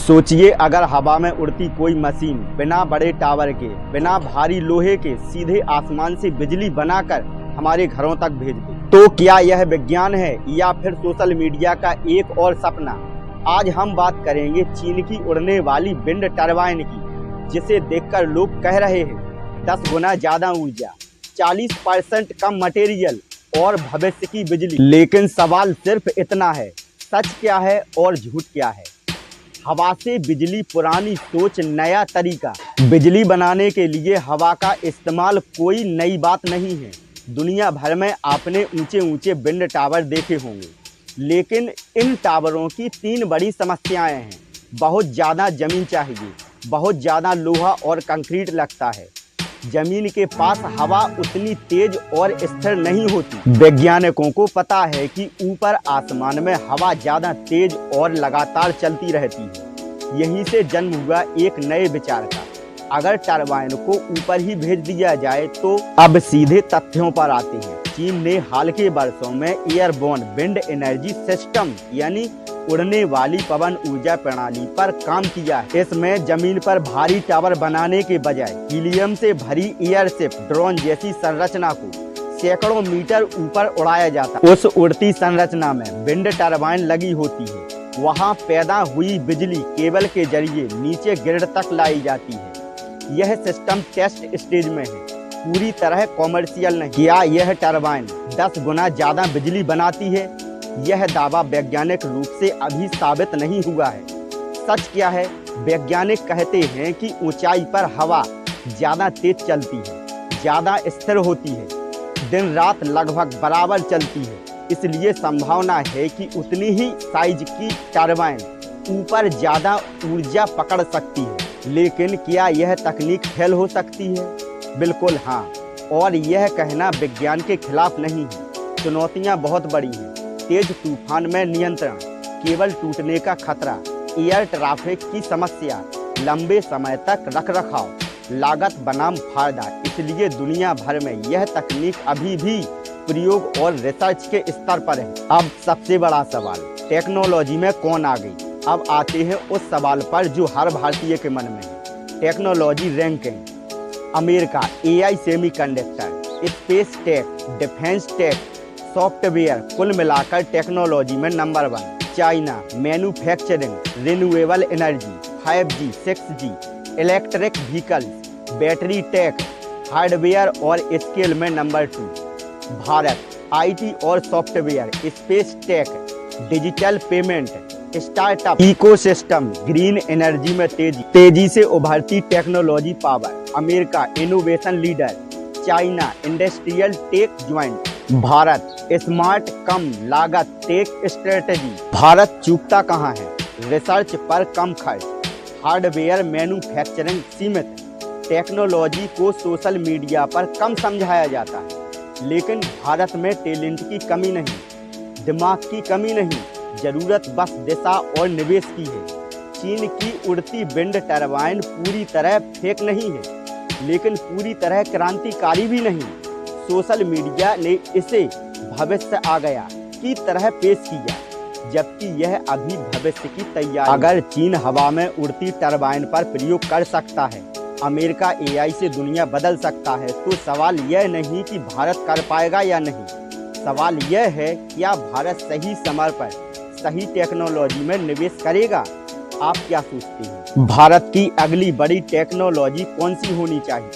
सोचिए, अगर हवा में उड़ती कोई मशीन बिना बड़े टावर के, बिना भारी लोहे के सीधे आसमान से बिजली बनाकर हमारे घरों तक भेज दे, तो क्या यह विज्ञान है या फिर सोशल मीडिया का एक और सपना। आज हम बात करेंगे चीन की उड़ने वाली विंड टरबाइन की, जिसे देखकर लोग कह रहे हैं 10 गुना ज्यादा ऊर्जा, 40% कम मटेरियल और भविष्य की बिजली। लेकिन सवाल सिर्फ इतना है, सच क्या है और झूठ क्या है। हवा से बिजली पुरानी सोच, नया तरीका। बिजली बनाने के लिए हवा का इस्तेमाल कोई नई बात नहीं है। दुनिया भर में आपने ऊंचे ऊंचे विंड टावर देखे होंगे, लेकिन इन टावरों की 3 बड़ी समस्याएं हैं। बहुत ज़्यादा जमीन चाहिए, बहुत ज़्यादा लोहा और कंक्रीट लगता है। जमीन के पास हवा उतनी तेज और स्थिर नहीं होती। वैज्ञानिकों को पता है कि ऊपर आसमान में हवा ज़्यादा तेज और लगातार चलती रहती है। यहीं से जन्म हुआ एक नए विचार का, अगर टरबाइन को ऊपर ही भेज दिया जाए तो। अब सीधे तथ्यों पर आते हैं। चीन ने हाल के वर्षों में एयरबोर्न विंड एनर्जी सिस्टम यानी उड़ने वाली पवन ऊर्जा प्रणाली पर काम किया है। इसमें जमीन पर भारी टावर बनाने के बजाय हीलियम से भरी एयरशिप ड्रोन जैसी संरचना को सैकड़ों मीटर ऊपर उड़ाया जाता है। उस उड़ती संरचना में विंड टरबाइन लगी होती है। वहां पैदा हुई बिजली केबल के जरिए नीचे ग्रिड तक लाई जाती है। यह सिस्टम टेस्ट स्टेज में है, पूरी तरह कॉमर्शियल नहीं। क्या यह टरबाइन 10 गुना ज्यादा बिजली बनाती है? यह दावा वैज्ञानिक रूप से अभी साबित नहीं हुआ है। सच क्या है? वैज्ञानिक कहते हैं कि ऊंचाई पर हवा ज्यादा तेज चलती है, ज्यादा स्थिर होती है, दिन रात लगभग बराबर चलती है। इसलिए संभावना है कि उतनी ही साइज की टरबाइन ऊपर ज्यादा ऊर्जा पकड़ सकती है। लेकिन क्या यह तकनीक फेल हो सकती है? बिल्कुल हाँ, और यह कहना विज्ञान के खिलाफ नहीं है। चुनौतियाँ बहुत बड़ी हैं। तेज तूफान में नियंत्रण, केबल टूटने का खतरा, एयर ट्रैफिक की समस्या, लंबे समय तक रखरखाव, लागत बनाम फायदा। इसलिए दुनिया भर में यह तकनीक अभी भी प्रयोग और रिसर्च के स्तर पर है। अब सबसे बड़ा सवाल, टेक्नोलॉजी में कौन आ गई? अब आते हैं उस सवाल पर जो हर भारतीय के मन में है। Technology ranking. America AI semiconductor, space tech, defence tech, software, कुल मिलाकर टेक्नोलॉजी में number 1। China manufacturing, renewable energy, 5G, 6G, electric vehicles, battery tech, hardware और स्केल में नंबर 2। भारत IT और software, space tech, digital payment, startup ecosystem, green energy में तेजी से उभरती technology power. America innovation leader, China industrial tech giant, Bharat smart कम लागत tech strategy. Bharat चूकता कहाँ है? रिसर्च पर कम खर्च, हार्डवेयर मैन्युफैक्चरिंग सीमित, टेक्नोलॉजी को सोशल मीडिया पर कम समझाया जाता है। लेकिन भारत में टैलेंट की कमी नहीं, दिमाग की कमी नहीं, जरूरत बस दिशा और निवेश की है। चीन की उड़ती विंड टरबाइन पूरी तरह फेक नहीं है, लेकिन पूरी तरह क्रांतिकारी भी नहीं। सोशल मीडिया ने इसे भविष्य आ गया की तरह पेश किया, जबकि यह अभी भविष्य की तैयारी। अगर चीन हवा में उड़ती टरबाइन पर प्रयोग कर सकता है, अमेरिका AI से दुनिया बदल सकता है, तो सवाल यह नहीं कि भारत कर पाएगा या नहीं। सवाल यह है, क्या भारत सही समय पर सही टेक्नोलॉजी में निवेश करेगा? आप क्या सोचते हैं? भारत की अगली बड़ी टेक्नोलॉजी कौन सी होनी चाहिए?